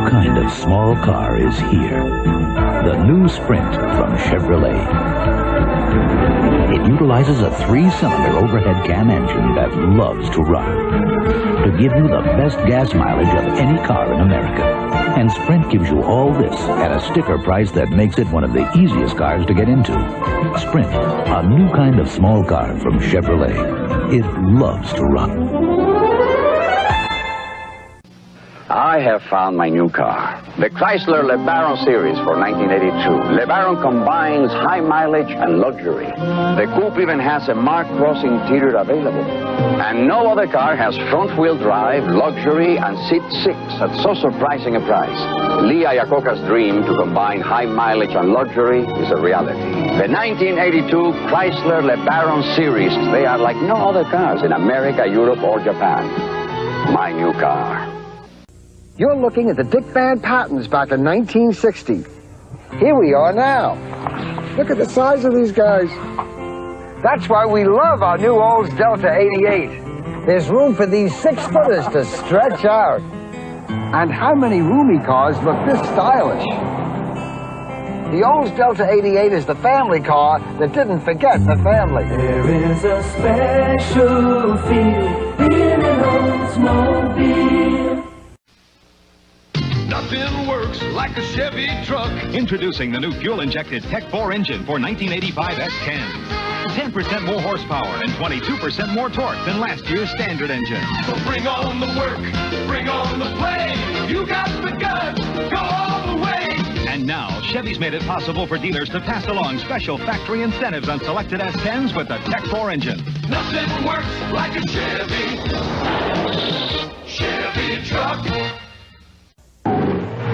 new kind of small car is here. The new Sprint from Chevrolet. It utilizes a 3-cylinder overhead cam engine that loves to run, to give you the best gas mileage of any car in America. And Sprint gives you all this at a sticker price that makes it one of the easiest cars to get into. Sprint, a new kind of small car from Chevrolet. It loves to run. I have found my new car, the Chrysler Lebaron series for 1982. Lebaron combines high mileage and luxury. The coupe even has a marked Crosse interior available. And no other car has front-wheel drive, luxury, and seat 6 at so surprising a price. Lee Iacocca's dream to combine high mileage and luxury is a reality. The 1982 Chrysler Lebaron series, they are like no other cars in America, Europe, or Japan. My new car. You're looking at the Dick Van Pattens back in 1960. Here we are now. Look at the size of these guys. That's why we love our new Oldsmobile Delta 88. There's room for these 6-footers to stretch out. And how many roomy cars look this stylish? The Oldsmobile Delta 88 is the family car that didn't forget the family. There is a special feel in an Oldsmobile. Nothing works like a Chevy truck. Introducing the new fuel-injected Tech 4 engine for 1985 S10s. 10% more horsepower and 22% more torque than last year's standard engine. So bring on the work, bring on the play. You got the guts, go all the way. And now, Chevy's made it possible for dealers to pass along special factory incentives on selected S10s with the Tech 4 engine. Nothing works like a Chevy truck.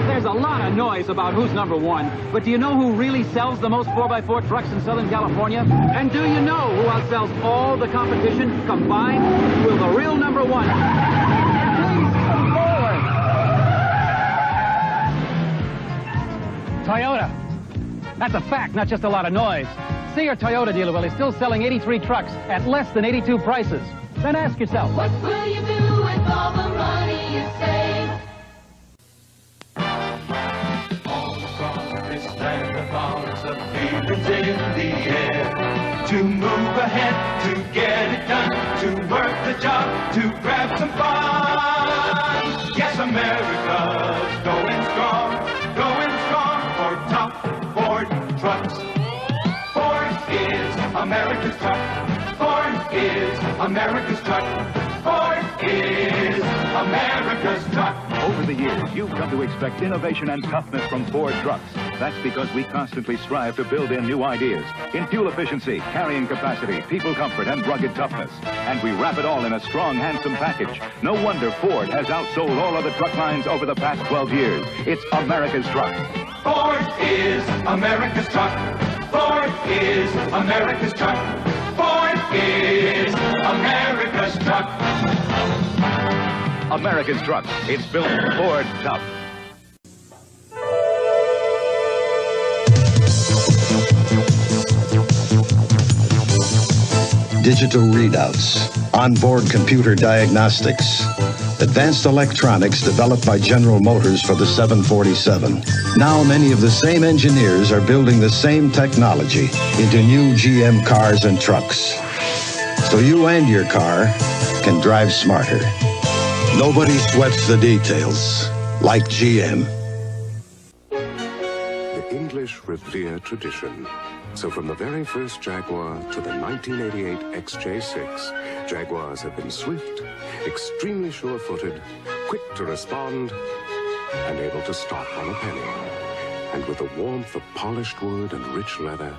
There's a lot of noise about who's number one, but do you know who really sells the most 4x4 trucks in Southern California? And do you know who outsells all the competition combined? Will the real number one? Please come forward. Toyota. That's a fact, not just a lot of noise. See your Toyota dealer, well, he's still selling 83 trucks at less than 82 prices. Then ask yourself, What will you do with all the money you save? Feelings in the air, to move ahead, to get it done, to work the job, to grab some fun. Yes, America's going strong for top Ford trucks. Ford is America's truck. Ford is America's truck. Ford is America's truck. Over the years, you've come to expect innovation and toughness from Ford trucks. That's because we constantly strive to build in new ideas in fuel efficiency, carrying capacity, people comfort, and rugged toughness. And we wrap it all in a strong, handsome package. No wonder Ford has outsold all other truck lines over the past 12 years. It's America's truck. Ford is America's truck. Ford is America's truck. Ford is America's truck. America's truck. It's built Ford tough. Digital readouts, onboard computer diagnostics, advanced electronics developed by General Motors for the 747. Now many of the same engineers are building the same technology into new GM cars and trucks. So you and your car can drive smarter. Nobody sweats the details like GM. The English revere tradition. So from the very first Jaguar to the 1988 XJ6, Jaguars have been swift, extremely sure-footed, quick to respond, and able to stop on a penny. And with the warmth of polished wood and rich leather,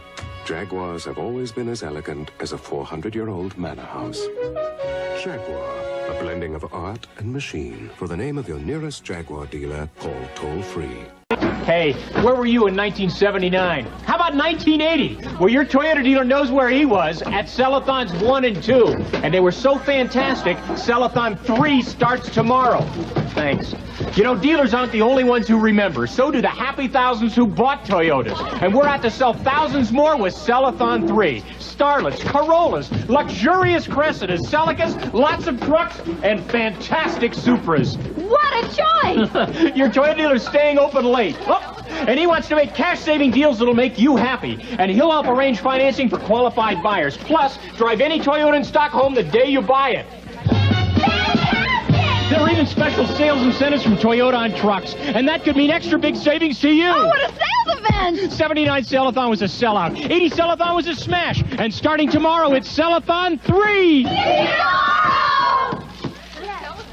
Jaguars have always been as elegant as a 400-year-old manor house. Jaguar, a blending of art and machine. For the name of your nearest Jaguar dealer, call toll-free. Hey, where were you in 1979? How about 1980? Well, your Toyota dealer knows where he was, at Sell-A-Thons 1 and 2. And they were so fantastic, Sell-A-Thon 3 starts tomorrow. Thanks. You know, dealers aren't the only ones who remember. So do the happy thousands who bought Toyotas. And we're out to sell thousands more with Sell-A-Thon 3. Starlets, Corollas, luxurious Crescentas, Celicas, lots of trucks, and fantastic Supras. What a choice! Your Toyota dealer's staying open late. Oh, and he wants to make cash-saving deals that'll make you happy. And he'll help arrange financing for qualified buyers. Plus, drive any Toyota in stock home the day you buy it. There are even special sales incentives from Toyota on trucks. And that could mean extra big savings to you. Oh, what a sales event! 79 Sell-A-Thon was a sellout. 80 Sell-A-Thon was a smash. And starting tomorrow, it's Sell-A-Thon 3.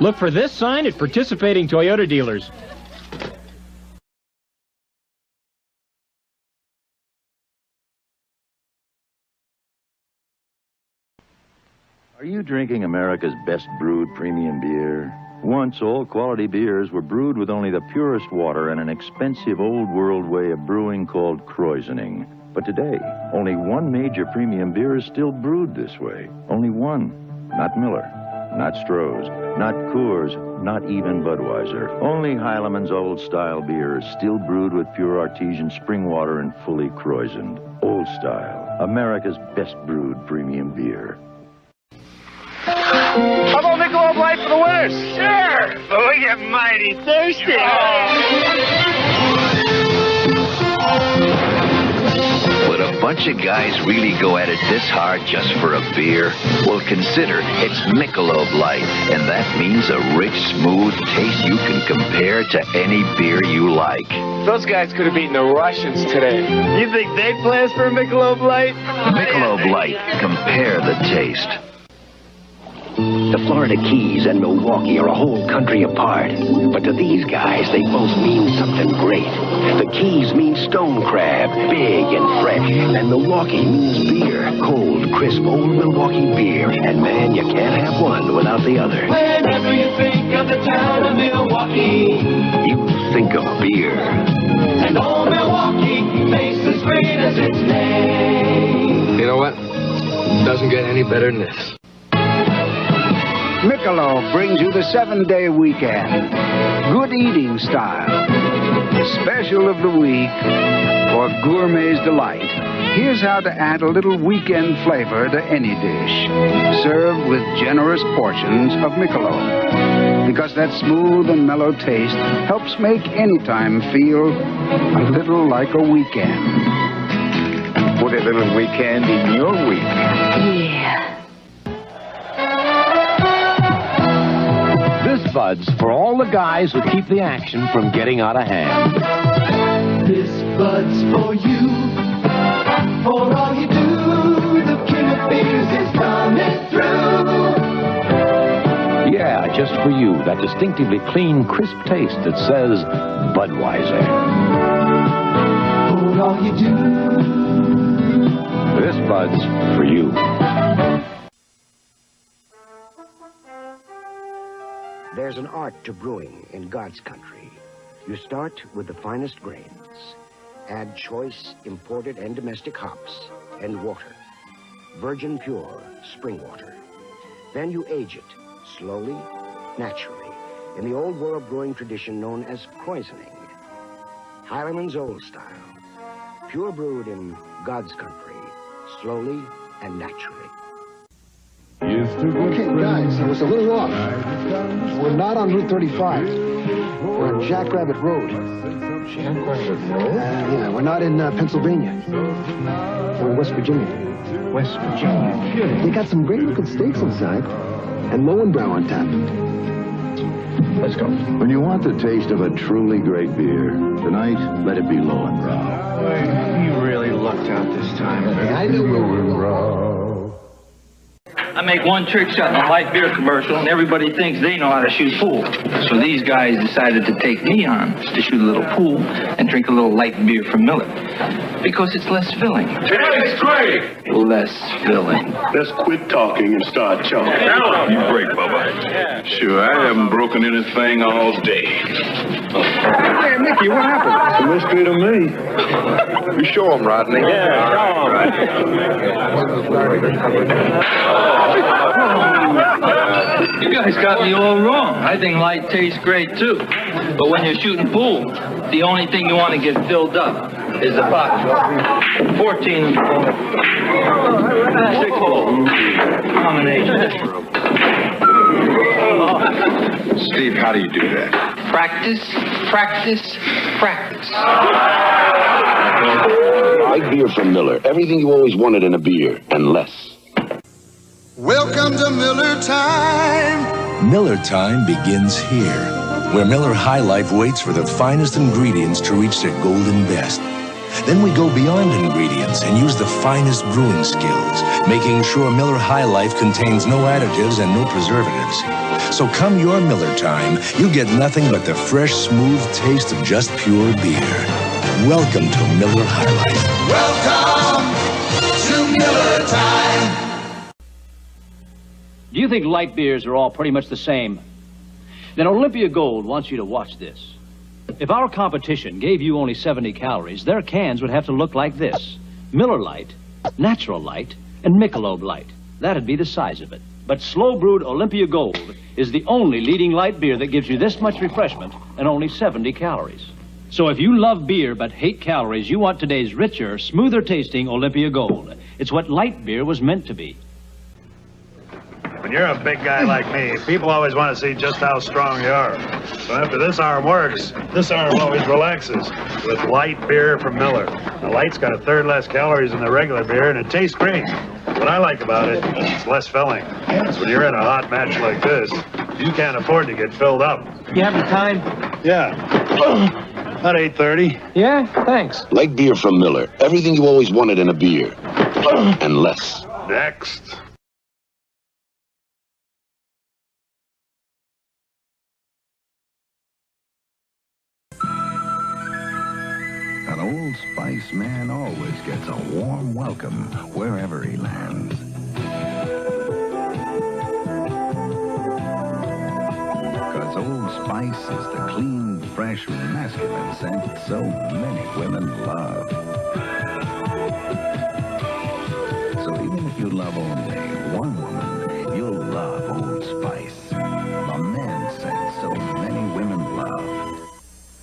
Look for this sign at participating Toyota dealers. Are you drinking America's best brewed premium beer? Once, all quality beers were brewed with only the purest water and an expensive old-world way of brewing called krausening. But today, only one major premium beer is still brewed this way. Only one. Not Miller, not Stroh's, not Coors, not even Budweiser. Only Heileman's old-style beer is still brewed with pure artesian spring water and fully krausened. Old Style, America's best brewed premium beer. How about Michelob Light for the winners? Sure! But we get mighty thirsty. Would a bunch of guys really go at it this hard just for a beer? Well, consider it's Michelob Light, and that means a rich, smooth taste you can compare to any beer you like. Those guys could have beaten the Russians today. You think they'd play us for a Michelob Light? Michelob Light. Compare the taste. The Florida Keys and Milwaukee are a whole country apart. But to these guys, they both mean something great. The Keys mean stone crab, big and fresh. And Milwaukee means beer, cold, crisp, old Milwaukee beer. And man, you can't have one without the other. Whenever you think of the town of Milwaukee, You think of beer. and old Milwaukee tastes as great as its name. You know what? Doesn't get any better than this. Michelob brings you the 7-day weekend. Good eating style. The special of the week for gourmet's delight. Here's how to add a little weekend flavor to any dish. Served with generous portions of Michelob. Because that smooth and mellow taste helps make any time feel a little like a weekend. Put a little weekend in your week. Yeah. This Bud's for all the guys who keep the action from getting out of hand. This Bud's for you, for all you do. The king of beers is coming through. Yeah, just for you, that distinctively clean, crisp taste that says Budweiser. For all you do. This Bud's for you. There's an art to brewing in God's country. You start with the finest grains. Add choice, imported, and domestic hops and water. Virgin pure spring water. Then you age it, slowly, naturally, in the old world brewing tradition known as krausening. Heileman's Old Style. Pure brewed in God's country, slowly and naturally. Okay, guys, I was a little off. We're not on Route 35. We're on Jackrabbit Road. Jackrabbit Road? Yeah, we're not in Pennsylvania. We're in West Virginia. West Virginia? They got some great-looking steaks inside, and Lowenbrow on top. Let's go. When you want the taste of a truly great beer, tonight, let it be Lowenbrow. You really lucked out this time. I knew we were wrong. I make one trick shot in a light beer commercial, and everybody thinks they know how to shoot pool. So these guys decided to take me on to shoot a little pool and drink a little light beer from Miller. Because it's less filling. It's great! Less filling. Let's quit talking and start choking. You break, Bubba. Sure, I haven't broken anything all day. Hey, Mickey, what happened? It's a mystery to me. You show him, Rodney. Yeah, You guys got me all wrong. I think light tastes great, too. But when you're shooting pool, the only thing you want to get filled up is the box. 14 6 combination. Steve, how do you do that? Practice, practice, practice. Light beer from Miller. Everything you always wanted in a beer, and less. Welcome to Miller Time. Miller Time begins here, where Miller High Life waits for the finest ingredients to reach their golden best. Then we go beyond ingredients and use the finest brewing skills, making sure Miller High Life contains no additives and no preservatives. So come your Miller Time, you get nothing but the fresh, smooth taste of just pure beer. Welcome to Miller High Life. Welcome to Miller Time. Do you think light beers are all pretty much the same? Then Olympia Gold wants you to watch this. If our competition gave you only 70 calories, their cans would have to look like this. Miller Lite, Natural Light, and Michelob Light. That'd be the size of it. But slow-brewed Olympia Gold is the only leading light beer that gives you this much refreshment and only 70 calories. So if you love beer but hate calories, you want today's richer, smoother-tasting Olympia Gold. It's what light beer was meant to be. When you're a big guy like me, people always want to see just how strong you are. So after this arm works, this arm always relaxes with light beer from Miller. The light's got a third less calories than the regular beer, and it tastes great. What I like about it is it's less filling. So when you're in a hot match like this, you can't afford to get filled up. You have the time? Yeah. About 8:30. Yeah, thanks. Light beer from Miller. Everything you always wanted in a beer, and less. Next. An Old Spice man always gets a warm welcome wherever he lands. Because Old Spice is the clean, fresh, masculine scent so many women love. So even if you love only one woman, you'll love Old Spice. The man scent so many women love.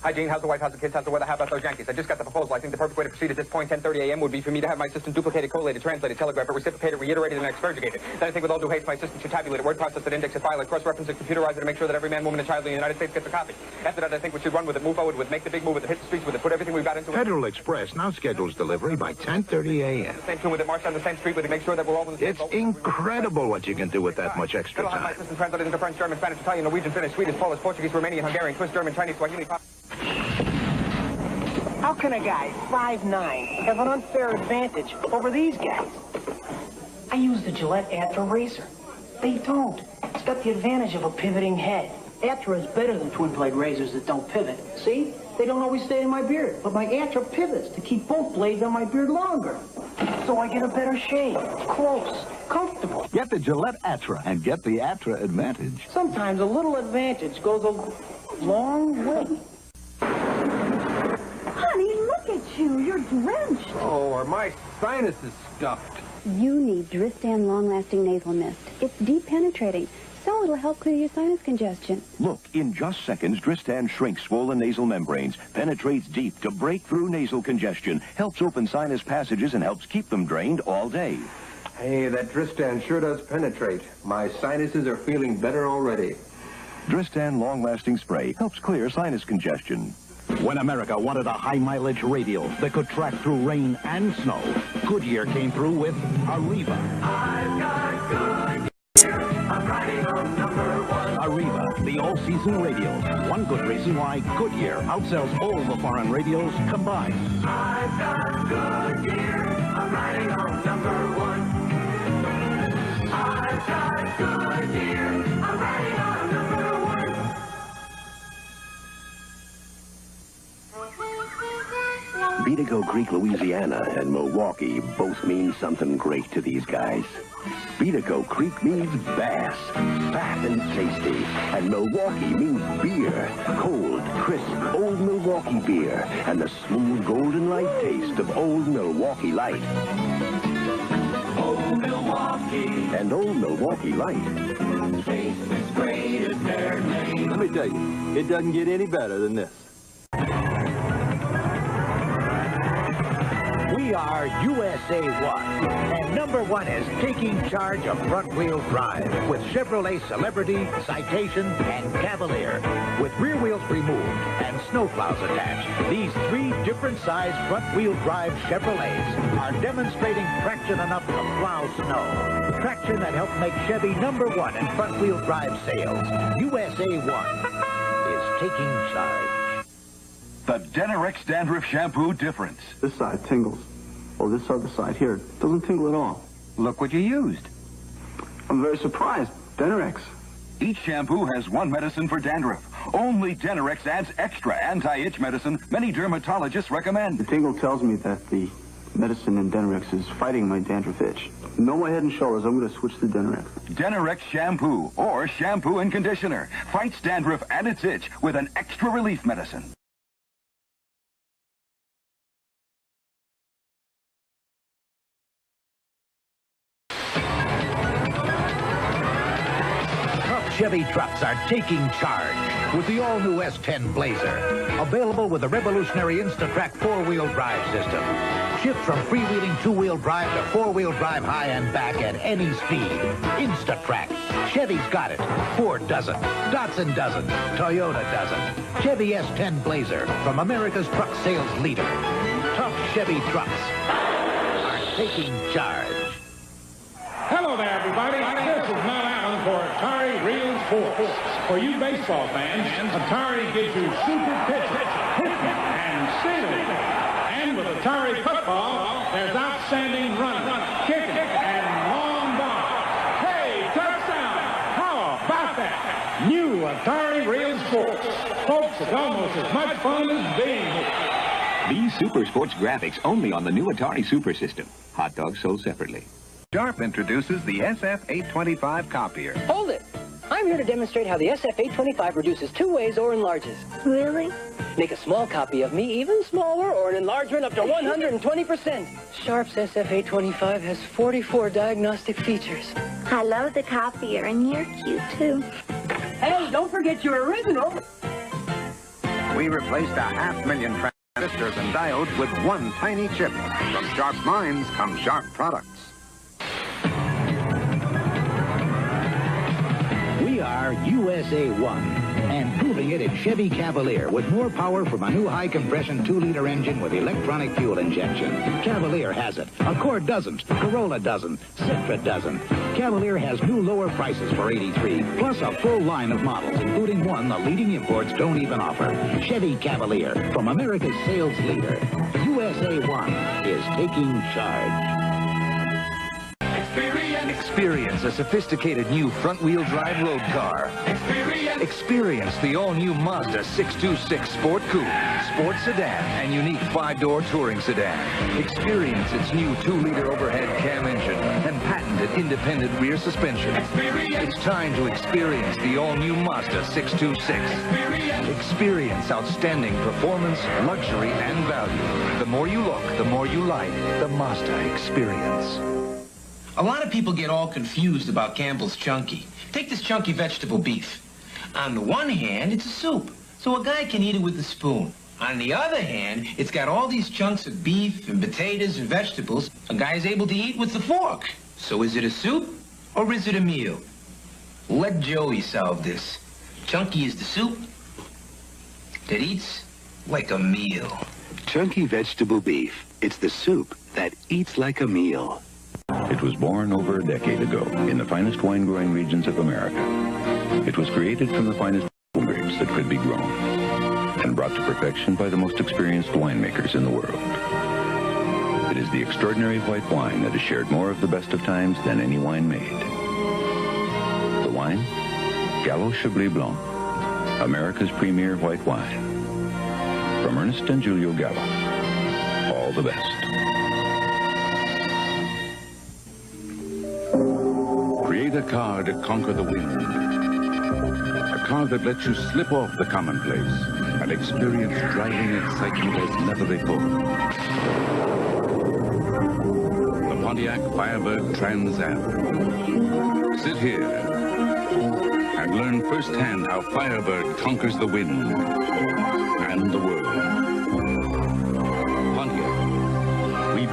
Hi, Gene. How's the wife? How's the kids? How's the weather? How about those Yankees? I just got the proposal. I think the perfect way to proceed at this point, 10:30 a.m., would be for me to have my assistant duplicate it, collate it, translate it, telegraph it, reciprocate it, reiterate it, and expurgate it. Then I think with all due haste, my assistant should tabulate it, word process it, index it, file it, cross-reference it, computerize it, and make sure that every man, woman, and child in the United States gets a copy. After that, I think we should run with it, move forward with it, make the big move with it, hit the streets with it, put everything we've got into it. Federal Express now schedules delivery by 10:30 a.m. Same tune with it, march down the same street with it, make sure that we're all in the same It's incredible what you can do with that much extra I'll have my time. assistant translate it into French, German, Spanish, Italian, Norwegian, Finnish, Swedish, Polish, Portuguese, Romanian, Hungarian, Swiss, German, Chinese, Swahili. How can a guy 5'9" have an unfair advantage over these guys? I use the Gillette Atra razor. They don't. It's got the advantage of a pivoting head. Atra is better than twin blade razors that don't pivot. See? They don't always stay in my beard, but my Atra pivots to keep both blades on my beard longer. So I get a better shave, close, comfortable. Get the Gillette Atra and get the Atra advantage. Sometimes a little advantage goes a long way. Honey, look at you. You're drenched. Oh, are my sinuses stuffed? You need Dristan long-lasting nasal mist. It's deep penetrating, so it'll help clear your sinus congestion. Look, in just seconds, Dristan shrinks swollen nasal membranes, penetrates deep to break through nasal congestion, helps open sinus passages, and helps keep them drained all day. Hey, that Dristan sure does penetrate. My sinuses are feeling better already. Dristan long-lasting spray helps clear sinus congestion. When America wanted a high-mileage radial that could track through rain and snow, Goodyear came through with Arriva. I've got Goodyear. I'm riding on #1. Arriva, the all-season radial. One good reason why Goodyear outsells all the foreign radials combined. I've got Goodyear. I'm riding on #1. I've got Goodyear. I'm riding on #1. Beatigo Creek, Louisiana, and Milwaukee both mean something great to these guys. Beatigo Creek means bass, fat and tasty, and Milwaukee means beer, cold, crisp, old Milwaukee beer, and the smooth golden light taste of old Milwaukee Light. Old Milwaukee. And old Milwaukee Light. Taste as great as their name. Let me tell you, it doesn't get any better than this. We are USA 1, and number 1 is taking charge of front-wheel drive with Chevrolet Celebrity, Citation, and Cavalier. With rear wheels removed and snowplows attached, these 3 different size front-wheel drive Chevrolets are demonstrating traction enough to plow snow. Traction that helped make Chevy number 1 in front-wheel drive sales. USA 1 is taking charge. The Denerex Dandruff Shampoo difference. This side tingles. Oh, this other side here doesn't tingle at all. Look what you used. I'm very surprised. Denerex. Each shampoo has 1 medicine for dandruff. Only Denerex adds extra anti-itch medicine many dermatologists recommend. The tingle tells me that the medicine in Denerex is fighting my dandruff itch. No more Head and Shoulders. I'm going to switch to Denerex. Denerex Shampoo or Shampoo and Conditioner fights dandruff and its itch with an extra relief medicine. Chevy trucks are taking charge with the all-new S10 Blazer. Available with the revolutionary InstaTrack 4-wheel drive system. Shift from freewheeling 2-wheel drive to 4-wheel drive high and back at any speed. InstaTrack. Chevy's got it. Ford doesn't. Datsun doesn't. Toyota doesn't. Chevy S10 Blazer from America's truck sales leader. Tough Chevy trucks are taking charge. Hello there, everybody. This is Matt Allen for Atari Real Sports. For you baseball fans, Atari gives you super pitching, hitting, and stealing. And with Atari football, there's outstanding running, kicking, and long balls. Hey, touchdown! How about that? New Atari Real Sports. Folks, it's almost as much fun as being here. These Super Sports graphics only on the new Atari Super System. Hot dogs sold separately. Sharp introduces the SF825 copier. Hold it! I'm here to demonstrate how the SF825 reduces 2 ways or enlarges. Really? Make a small copy of me even smaller or an enlargement up to 120%. Sharp's SF825 has 44 diagnostic features. I love the copier, and you're cute, too. Hey, don't forget your original. We replaced 500,000 transistors and diodes with 1 tiny chip. From Sharp's minds come Sharp products. We are USA 1, and proving it in Chevy Cavalier with more power from a new high-compression 2-liter engine with electronic fuel injection. Cavalier has it. Accord doesn't. Corolla doesn't. Citroën doesn't. Cavalier has new lower prices for '83, plus a full line of models, including one the leading imports don't even offer. Chevy Cavalier, from America's sales leader. USA 1 is taking charge. Experience a sophisticated new front-wheel drive road car. Experience the all-new Mazda 626 Sport Coupe, Sport Sedan, and unique 5-door touring sedan. Experience its new 2-liter overhead cam engine and patented independent rear suspension. It's time to experience the all-new Mazda 626. Experience outstanding performance, luxury, and value. The more you look, the more you like the Mazda experience. A lot of people get all confused about Campbell's Chunky. Take this chunky vegetable beef. On the one hand, it's a soup, so a guy can eat it with a spoon. On the other hand, it's got all these chunks of beef and potatoes and vegetables a guy's able to eat with the fork. So is it a soup or is it a meal? Let Joey solve this. Chunky is the soup that eats like a meal. Chunky vegetable beef. It's the soup that eats like a meal. It was born over a decade ago in the finest wine-growing regions of America. It was created from the finest grapes that could be grown and brought to perfection by the most experienced winemakers in the world. It is the extraordinary white wine that has shared more of the best of times than any wine made. The wine? Gallo Chablis Blanc, America's premier white wine. From Ernest and Julio Gallo, all the best. Create a car to conquer the wind. A car that lets you slip off the commonplace and experience driving excitement as never before. The Pontiac Firebird Trans Am. Sit here and learn firsthand how Firebird conquers the wind and the world. Pontiac, we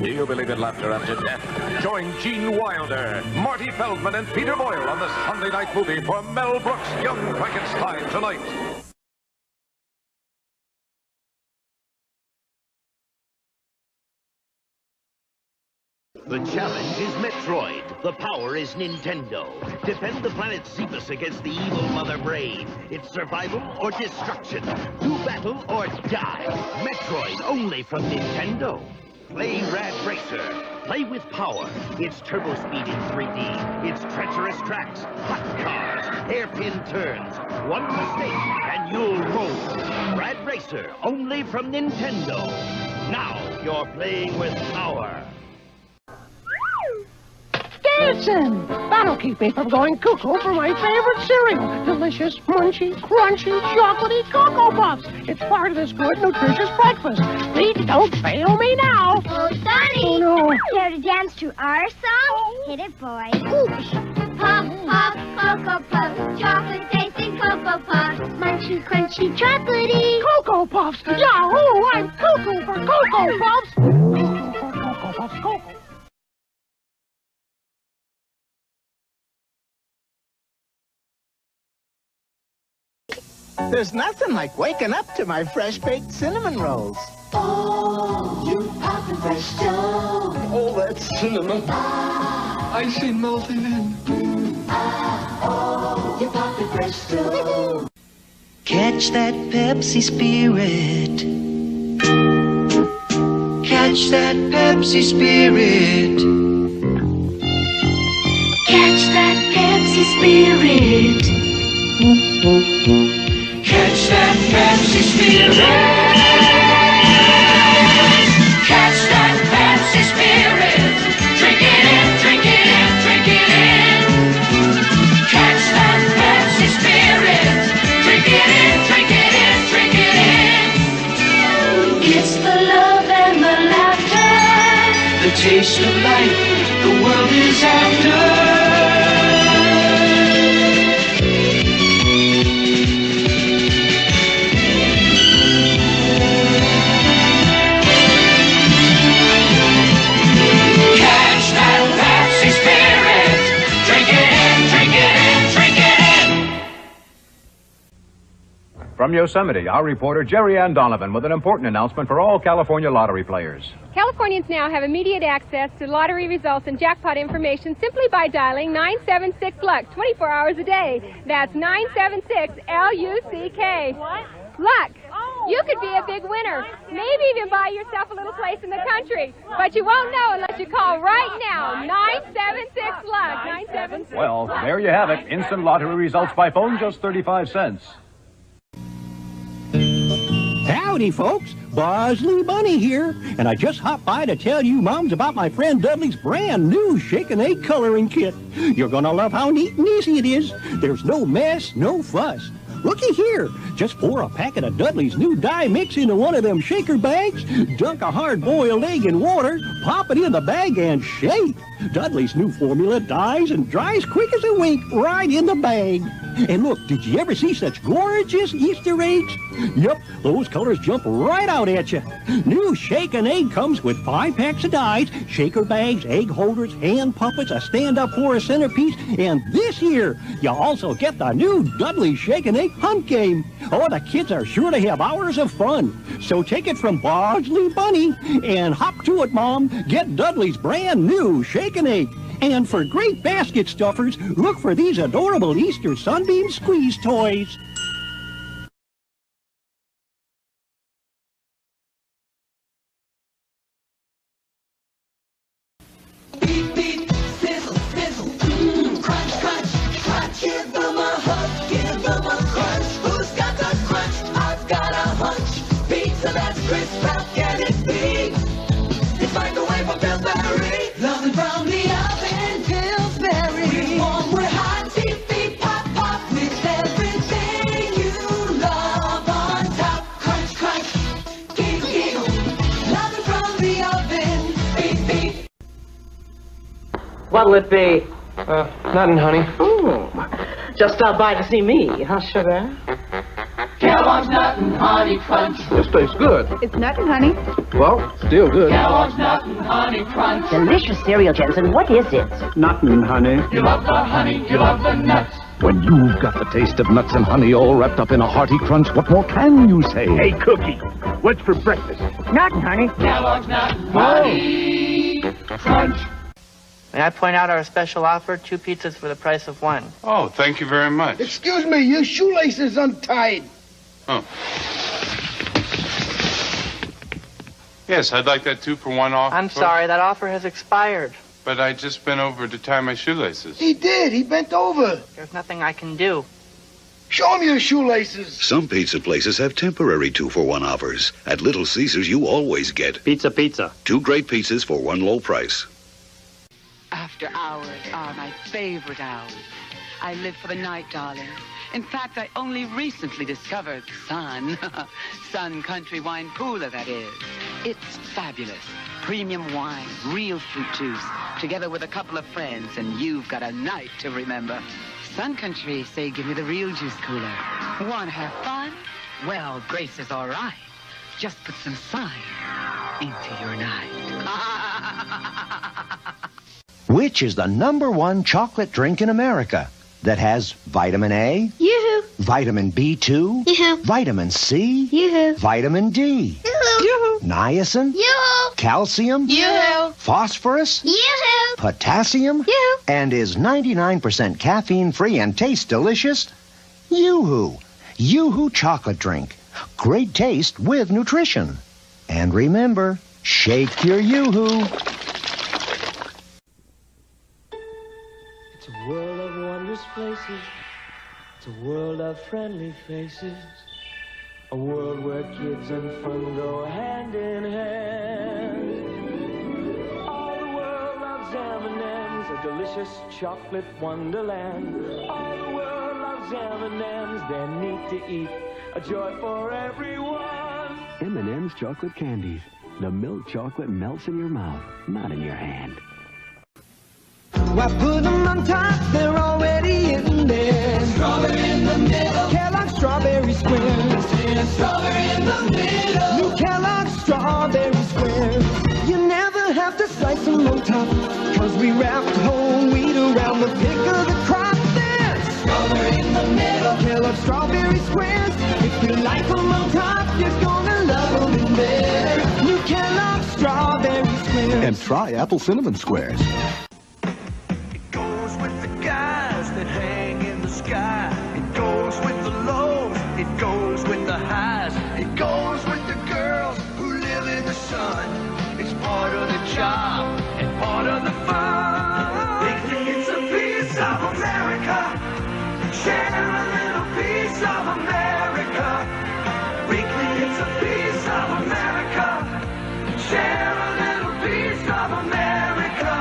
Do you believe in laughter after death? Join Gene Wilder, Marty Feldman, and Peter Boyle on the Sunday night movie for Mel Brooks' Young Frankenstein tonight. The challenge is Metroid. The power is Nintendo. Defend the planet Zebus against the evil Mother Brain. It's survival or destruction. Do battle or die. Metroid only from Nintendo. Play Rad Racer. Play with power. It's turbo speed in 3D. It's treacherous tracks, hot cars, hairpin turns. One mistake and you'll roll. Rad Racer only from Nintendo. Now you're playing with power. Dancing! That'll keep me from going cuckoo for my favorite cereal. Delicious, munchy, crunchy, chocolatey Cocoa Puffs. It's part of this good, nutritious breakfast. Please don't fail me now. Oh, Sonny! Oh, no. Care to dance to our song? Hit it, boy. Puff, puff, Cocoa Puffs. Chocolate tasting Cocoa Puffs. Munchy, crunchy, chocolatey. Cocoa Puffs! Yahoo! I'm cuckoo for Cocoa Puffs! Cuckoo for Cocoa Puffs, Cocoa. There's nothing like waking up to my fresh-baked cinnamon rolls. Oh, you poppin' fresh dough. Oh, that's cinnamon. Icing melting in. Oh, you poppin' fresh dough. Catch that Pepsi spirit. Catch that Pepsi spirit. Catch that Pepsi spirit. Catch that Pepsi spirit. Catch that Pepsi spirit. Drink it in, drink it in, drink it in. Catch that Pepsi spirit. Drink it in, drink it in, drink it in. It's the love and the laughter, the taste of life the world is after. From Yosemite, our reporter Jerry Ann Donovan with an important announcement for all California lottery players. Californians now have immediate access to lottery results and jackpot information simply by dialing 976-LUCK 24 hours a day. That's 976-LUCK. What? Luck. Oh, you could be a big winner. Maybe even buy yourself a little place in the country. But you won't know unless you call right now. 976-LUCK. 976. Well, there you have it. Instant lottery results by phone, just 35 cents. Howdy, folks. Bosley Bunny here, and I just hopped by to tell you moms about my friend Dudley's brand new Shake and Egg coloring kit. You're gonna love how neat and easy it is. There's no mess, no fuss. Looky here. Just pour a packet of Dudley's new dye mix into one of them shaker bags, dunk a hard-boiled egg in water, pop it in the bag, and shake. Dudley's new formula dyes and dries quick as a wink right in the bag. And look, did you ever see such gorgeous Easter eggs? Yep, those colors jump right out at you. New Shake and Egg comes with 5 packs of dyes, shaker bags, egg holders, hand puppets, a stand-up for a centerpiece, and this year, you also get the new Dudley Shake and Egg Hunt Game. Oh, the kids are sure to have hours of fun. So take it from Bosley Bunny and hop to it, Mom. Get Dudley's brand new Shake and Egg. And for great basket stuffers, look for these adorable Easter Sunbeam Squeeze toys. Beep, beep, sizzle, sizzle, crunch, crunch, crunch. Give them a hug, give them a crunch. Who's got the crunch? I've got a hunch. Pizza that's crisp, how can it be? It's microwave from Pillsbury. Lovely from the oven, Pillsbury. We're warm, we're hot, beep, beep, pop, pop. With everything you love on top. Crunch, crunch, giggle, giggle. Lovely from the oven, beep, beep. What'll it be? Nothing, honey. Ooh, just stop by to see me, huh, sugar? Come Kellogg's Nut and Honey Crunch. This tastes good. It's nut and honey. Well, still good. Kellogg's Nut and Honey Crunch. Delicious cereal, Jensen. What is it? Nut and honey. You love the honey, you love the nuts. When you've got the taste of nuts and honey all wrapped up in a hearty crunch, what more can you say? Hey, Cookie, what's for breakfast? Nut and honey. Kellogg's Nut and Honey Crunch. May I point out our special offer? 2 pizzas for the price of 1. Oh, thank you very much. Excuse me, your shoelace is untied. Oh. Yes, I'd like that 2 for 1 offer. I'm sorry, that offer has expired. But I just bent over to tie my shoelaces. He did. He bent over. There's nothing I can do. Show him your shoelaces. Some pizza places have temporary 2 for 1 offers. At Little Caesars, you always get pizza. 2 great pizzas for 1 low price. After hours are my favorite hours. I live for the night, darling. In fact, I only recently discovered Sun. Sun Country Wine Cooler, that is. It's fabulous. Premium wine, real fruit juice, together with a couple of friends, and you've got a night to remember. Sun Country say give me the real juice cooler. Want to have fun? Well, Grace is all right. Just put some sun into your night. Which is the #1 chocolate drink in America that has vitamin A, Yoo-hoo, vitamin B2, Yoo-hoo, vitamin C, Yoo-hoo, vitamin D, Yoo-hoo, niacin, Yoo-hoo, calcium, Yoo-hoo, phosphorus, Yoo-hoo, potassium, Yoo-hoo, and is 99% caffeine-free and tastes delicious? Yoo-hoo. Yoo-hoo chocolate drink. Great taste with nutrition. And remember, shake your Yoo-hoo. It's a world of wondrous places. It's a world of friendly faces. A world where kids and fun go hand in hand. All the world loves M&M's, a delicious chocolate wonderland. All the world loves M&M's, they're neat to eat, a joy for everyone. M&M's chocolate candies. The milk chocolate melts in your mouth, not in your hand. Why put them on top, they're already in there. Strawberry in the middle. Kellogg's Strawberry Squares. Yeah, strawberry in the middle. New Kellogg's Strawberry Squares. You never have to slice them on top, cause we wrapped whole wheat around the pick of the crop. There's strawberry in the middle. Kellogg's Strawberry Squares. If you like them on top, you're gonna love them in there. New Kellogg's Strawberry Squares. And try Apple Cinnamon Squares. That hang in the sky. It goes with the lows, it goes with the highs, it goes with the girls who live in the sun. It's part of the job and part of the fun. It's a piece of America. Share a little piece of America. Weekly, it's a piece of America. Share a little piece of America.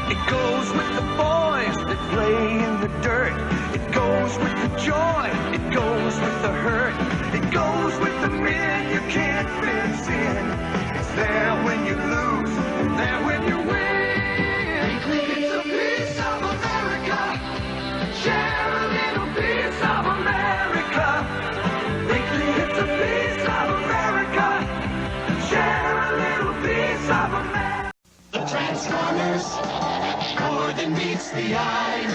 It goes with the boys that play in the dirt. It goes with the joy. It goes with the hurt. It goes with the men you can't fence in. It's there when you lose and there when you win. It's a piece of America. Share a little piece of America. Weekly, it's a piece of America. Share a little piece of America. The Transformers. More than meets the eye.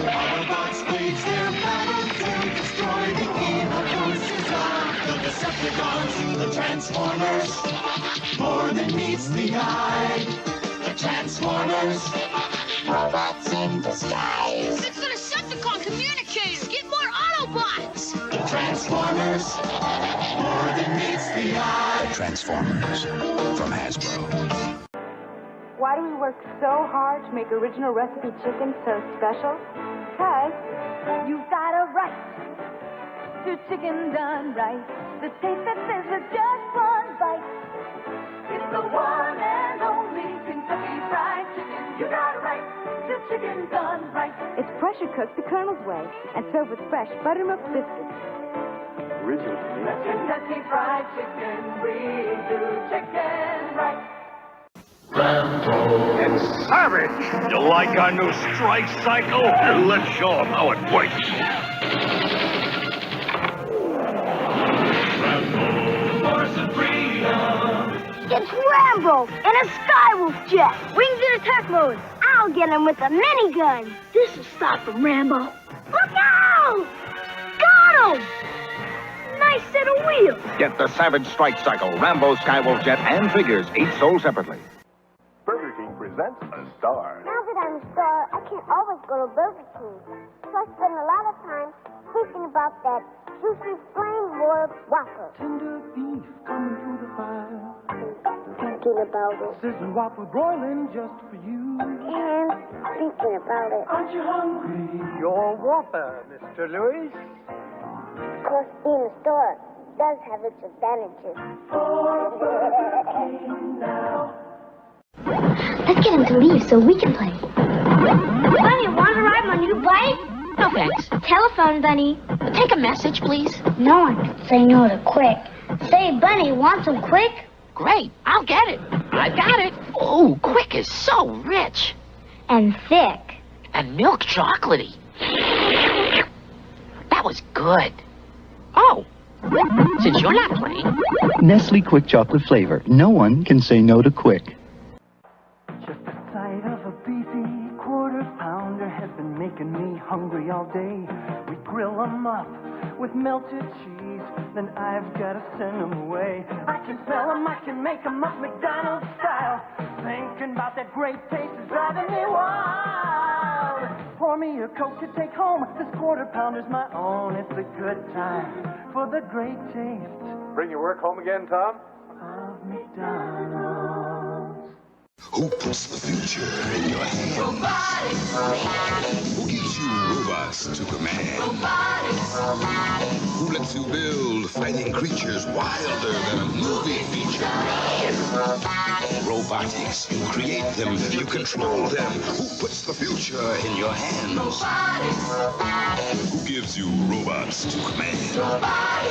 Autobots wage their battle to destroy the evil forces of the Decepticons. The Transformers. More than meets the eye. The Transformers. Robots in disguise. It's the Decepticon communicators. Get more Autobots. The Transformers. More than meets the eye. Transformers from Hasbro. Why do we work so hard to make original recipe chicken so special? Because you've got a right to chicken done right. The taste that says with just one bite. It's the one and only Kentucky Fried Chicken. You got a right to chicken done right. It's pressure cooked the Colonel's way and served with fresh buttermilk biscuits. Original. That's Kentucky Fried Chicken. We do chicken right. Rambo and Savage. You like our new strike cycle? Let's show them how it works. For some freedom. It's Rambo in a Skywolf jet. Wings in attack mode. I'll get him with a minigun. This will stop him, Rambo. Look out! Got him! Nice set of wheels. Get the Savage Strike Cycle, Rambo, Skywolf Jet, and figures, each sold separately. Burger King presents a star. Now that I'm a star, I can't always go to Burger King. So I spend a lot of time thinking about that juicy flame-boiled Whopper. Tender beef coming through the fire. Thinking about it. Sizzling Whopper broiling just for you. And thinking about it. Aren't you hungry? Your Whopper, Mr. Lewis. Of course, being a store does have its advantages. Let's get him to leave so we can play. Bunny, want to ride my new bike? No, thanks. Telephone, Bunny. Take a message, please. No one can say no to Quick. Say, Bunny, want some Quick? Great, I'll get it. I got it. Oh, Quick is so rich. And thick. And milk chocolatey. That was good. Oh, since you're not playing. Nestle Quick Chocolate flavor. No one can say no to Quick. Just the sight of a beefy quarter pounder has been making me hungry all day. We grill 'em up with melted cheese, then I've got to send 'em away. I can sell 'em, I can make 'em up McDonald's style. Thinking about that great taste is driving me wild. Pour me a Coke to take home. This quarter pounder's my own. It's a good time for the great taste. Bring your work home again, Tom? Of McDonald's. Who puts the future in your hands? Who gives you robots to command? Who lets you build fighting creatures wilder than a movie feature? Robotics. You create them. You control them. Who puts the future in your hands? Who gives you robots to command?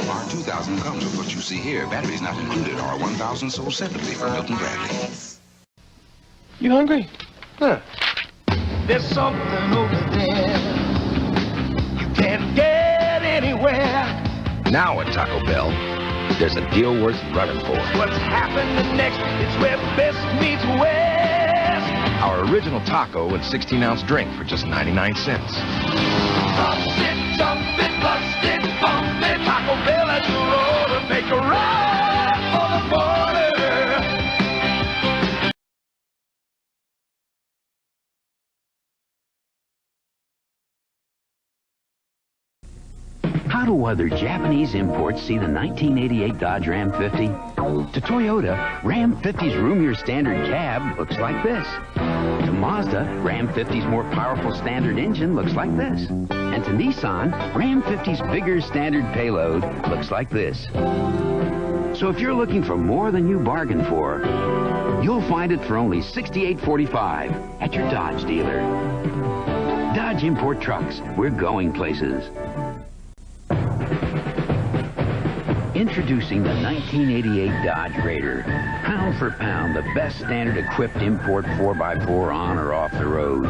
R2000 comes with what you see here. Batteries not included. R1000 sold separately from Milton Bradley. You hungry? Huh. There's something over there you can't get anywhere. Now at Taco Bell, there's a deal worth running for. What's happening next? It's where best meets west. Our original taco and 16-ounce drink for just 99 cents. Bust it, jump it, bust it, bump it. Taco Bell at the road to make a run for the border. How do other Japanese imports see the 1988 Dodge Ram 50? To Toyota, Ram 50's roomier standard cab looks like this. To Mazda, Ram 50's more powerful standard engine looks like this. And to Nissan, Ram 50's bigger standard payload looks like this. So if you're looking for more than you bargained for, you'll find it for only $68.45 at your Dodge dealer. Dodge Import Trucks, we're going places. Introducing the 1988 Dodge Raider. Pound for pound, the best standard-equipped import 4x4 on or off the road.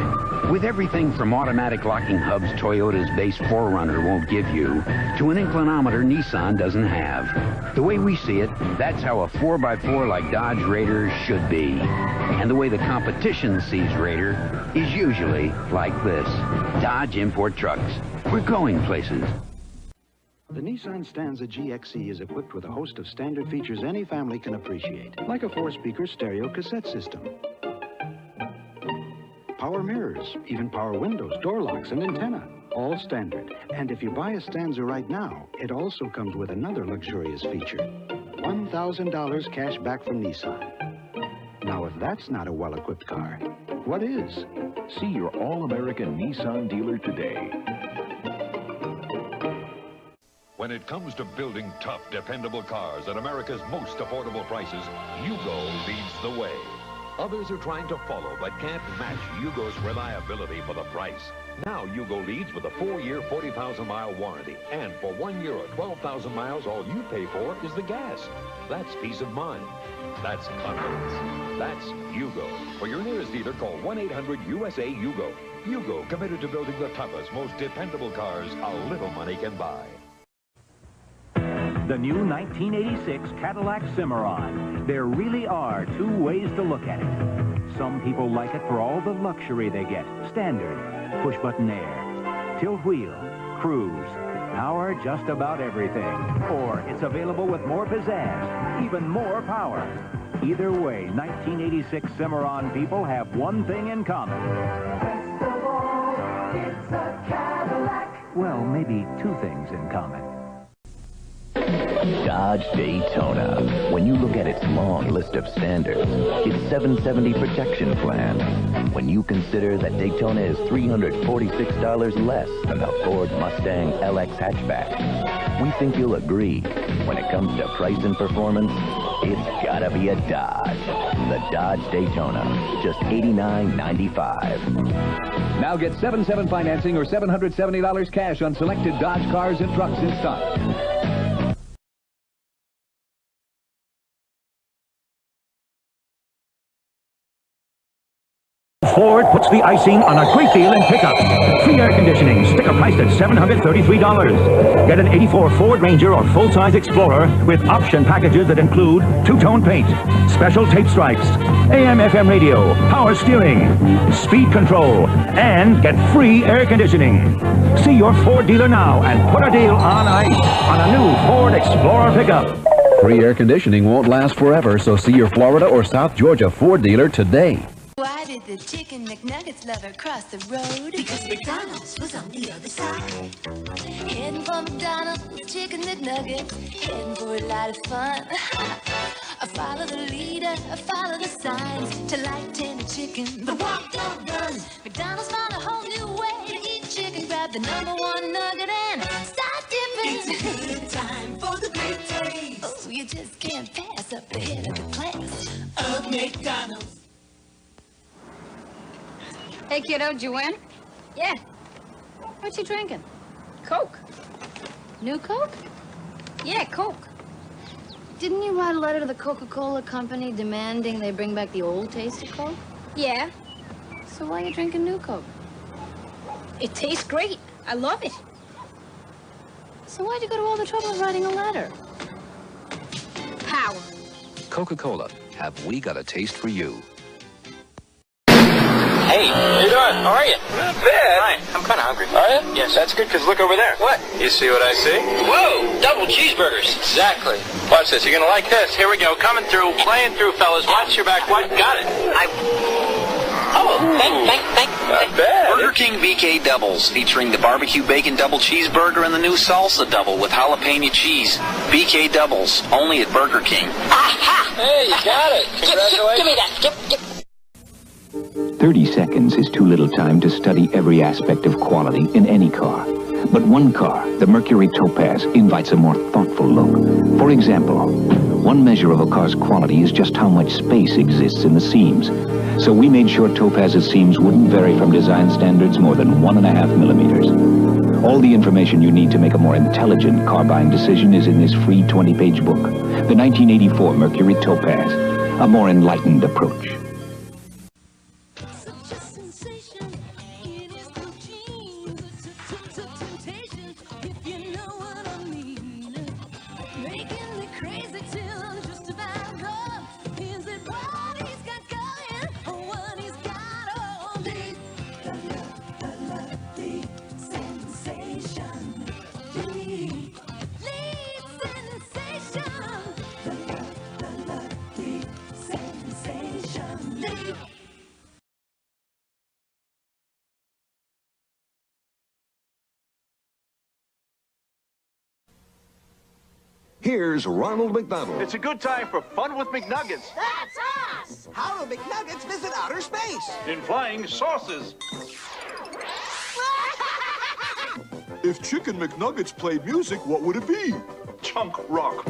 With everything from automatic locking hubs Toyota's base 4Runner won't give you, to an inclinometer Nissan doesn't have. The way we see it, that's how a 4x4 like Dodge Raider should be. And the way the competition sees Raider is usually like this. Dodge Import Trucks. We're going places. The Nissan Stanza GXE is equipped with a host of standard features any family can appreciate, like a 4-speaker stereo cassette system, power mirrors, even power windows, door locks, and antenna, all standard. And if you buy a Stanza right now, it also comes with another luxurious feature, $1,000 cash back from Nissan. Now, if that's not a well-equipped car, what is? See your all-American Nissan dealer today. When it comes to building tough, dependable cars at America's most affordable prices, Yugo leads the way. Others are trying to follow but can't match Yugo's reliability for the price. Now Yugo leads with a 4-year, 40,000-mile warranty. And for 1 year or 12,000 miles, all you pay for is the gas. That's peace of mind. That's confidence. That's Yugo. For your nearest dealer, call 1-800-USA-YUGO. Yugo, committed to building the toughest, most dependable cars a little money can buy. The new 1986 Cadillac Cimarron. There really are two ways to look at it. Some people like it for all the luxury they get. Standard, push-button air, tilt wheel, cruise, power just about everything. Or it's available with more pizzazz, even more power. Either way, 1986 Cimarron people have one thing in common. Best of all, it's a Cadillac. Well, maybe two things in common. Dodge Daytona. When you look at its long list of standards, its 770 protection plan, when you consider that Daytona is $346 less than the Ford Mustang LX hatchback, we think you'll agree. When it comes to price and performance, it's gotta be a Dodge. The Dodge Daytona, just $89.95. Now get 7/7 financing or $770 cash on selected Dodge cars and trucks in stock. Ford puts the icing on a great deal in pickup. Free air conditioning, sticker priced at $733. Get an '84 Ford Ranger or full-size Explorer with option packages that include two-tone paint, special tape stripes, AM/FM radio, power steering, speed control, and get free air conditioning. See your Ford dealer now and put a deal on ice on a new Ford Explorer pickup. Free air conditioning won't last forever, so see your Florida or South Georgia Ford dealer today. Why did the Chicken McNuggets lover cross the road? Because McDonald's was on the other side. Heading for McDonald's, Chicken McNuggets, heading for a lot of fun. I follow the leader, I follow the signs, to like tender chicken, but walk, don't run. McDonald's found a whole new way to eat chicken. Grab the #1 nugget and start dipping. It's a good time for the great taste. Oh, you just can't pass up the head of the class of McDonald's. Hey, kiddo, did you win? Yeah. What you drinking? Coke. New Coke? Yeah, Coke. Didn't you write a letter to the Coca-Cola company demanding they bring back the old taste of Coke? Yeah. So why are you drinking New Coke? It tastes great. I love it. So why'd you go to all the trouble of writing a letter? Power. Coca-Cola, have we got a taste for you? Hey, how you doing? How are you? Not bad. Hi, I'm kind of hungry. Are you? Yes. That's good, because look over there. What? You see what I see? Whoa, double cheeseburgers. Exactly. Watch this. You're going to like this. Here we go. Coming through, playing through, fellas. Watch your back. What? Got it. Thank. Not bad. Burger King BK Doubles, featuring the barbecue bacon double cheeseburger and the new salsa double with jalapeno cheese. BK Doubles, only at Burger King. Aha! Hey, you got it. Congratulations. Give me that. 30 seconds is too little time to study every aspect of quality in any car. But one car, the Mercury Topaz, invites a more thoughtful look. For example, one measure of a car's quality is just how much space exists in the seams. So we made sure Topaz's seams wouldn't vary from design standards more than 1.5 millimeters. All the information you need to make a more intelligent car buying decision is in this free 20-page book, the 1984 Mercury Topaz, a more enlightened approach. Here's Ronald McDonald. It's a good time for fun with McNuggets. That's us! How do McNuggets visit outer space? In flying saucers. If Chicken McNuggets played music, what would it be? Chunk rock.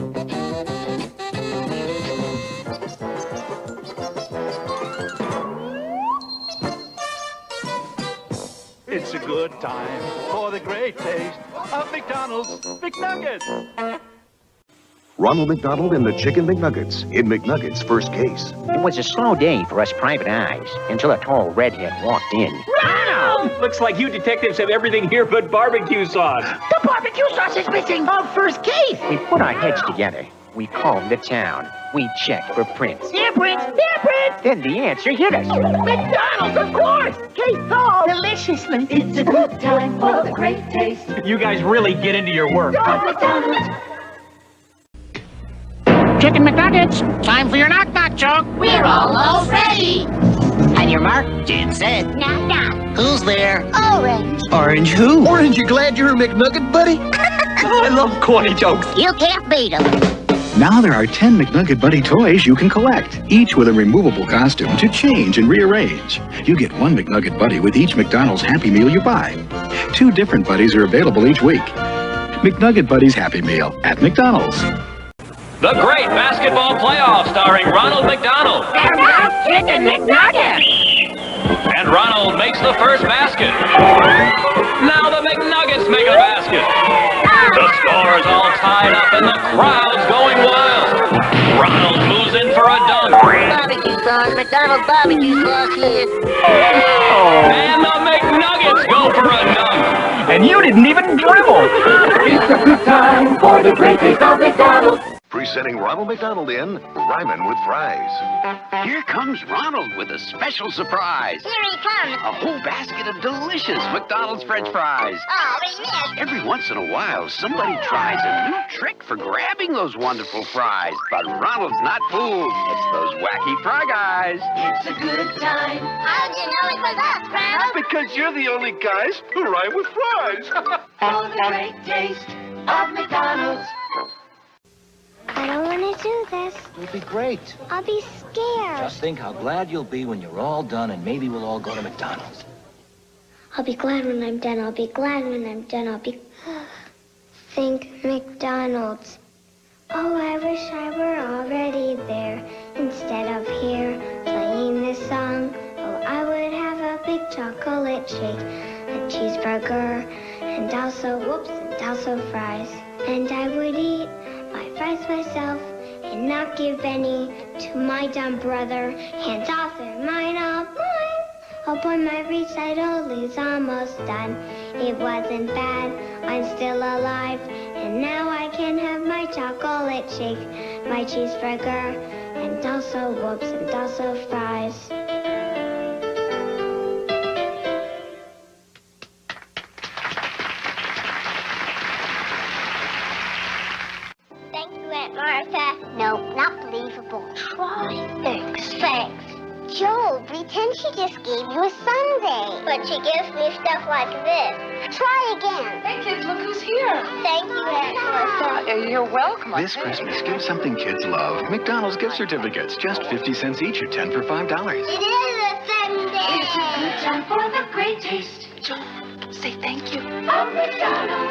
It's a good time for the great taste of McDonald's McNuggets. Ronald McDonald and the Chicken McNuggets in McNuggets' first case. It was a slow day for us private eyes until a tall redhead walked in. Ronald! Looks like you detectives have everything here but barbecue sauce. The barbecue sauce is missing. Our first case. We put our heads together. We combed the town. We checked for prints. There, Prince. There, Prince. Then the answer hit us. McDonald's, of course. Case solved. Deliciously. It's a good time for the great taste. You guys really get into your work. McDonald's. Chicken McNuggets. Time for your knock-knock joke. We're almost ready. On your mark, Jen said. Knock, knock. Who's there? Orange. Orange who? Orange, you glad you're a McNugget, buddy? I love corny jokes. You can't beat them. Now there are 10 McNugget Buddy toys you can collect, each with a removable costume to change and rearrange. You get one McNugget Buddy with each McDonald's Happy Meal you buy. 2 different buddies are available each week. McNugget Buddy's Happy Meal at McDonald's. The Great Basketball Playoff starring Ronald McDonald. They're not Chicken McNuggets. And Ronald makes the first basket. Now the McNuggets make a basket. The score is all tied up and the crowd's going wild. Ronald moves in for a dunk. Barbecue sauce, McDonald's barbecue sauce here. And the McNuggets go for a dunk. And you didn't even dribble. It's a good time for the great taste of McDonald's. Presenting Ronald McDonald in Ryman with Fries. Here comes Ronald with a special surprise. Here he comes. A whole basket of delicious McDonald's French fries. Oh, we missed. Every once in a while, somebody tries a new trick for grabbing those wonderful fries. But Ronald's not fooled. It's those wacky fry guys. It's a good time. How'd you know it was us, Ronald? Because you're the only guys who rhyme with fries. For the great taste of McDonald's. I don't want to do this. It'll be great. I'll be scared. Just think how glad you'll be when you're all done and maybe we'll all go to McDonald's. I'll be glad when I'm done. I'll be glad when I'm done. I'll be... Think McDonald's. Oh, I wish I were already there instead of here playing this song. Oh, I would have a big chocolate shake, a cheeseburger, and also, and also fries. And I would eat my fries myself and not give any to my dumb brother. Hands off, they're mine, all mine. Oh boy, my recital is almost done. It wasn't bad, I'm still alive. And now I can have my chocolate shake, my cheeseburger, and also and also fries. Thank you, Aunt Martha. Nope, not believable. Try. Thanks. Joe, pretend she just gave you a sundae. But she gives me stuff like this. Try again. Hey, kids, look who's here. Thank you, Aunt Martha. You're welcome. This Christmas, give something kids love. McDonald's gift certificates, just 50 cents each or 10 for $5. It is a sundae. It's a good time for the great taste. Joe, say thank you. Of McDonald's.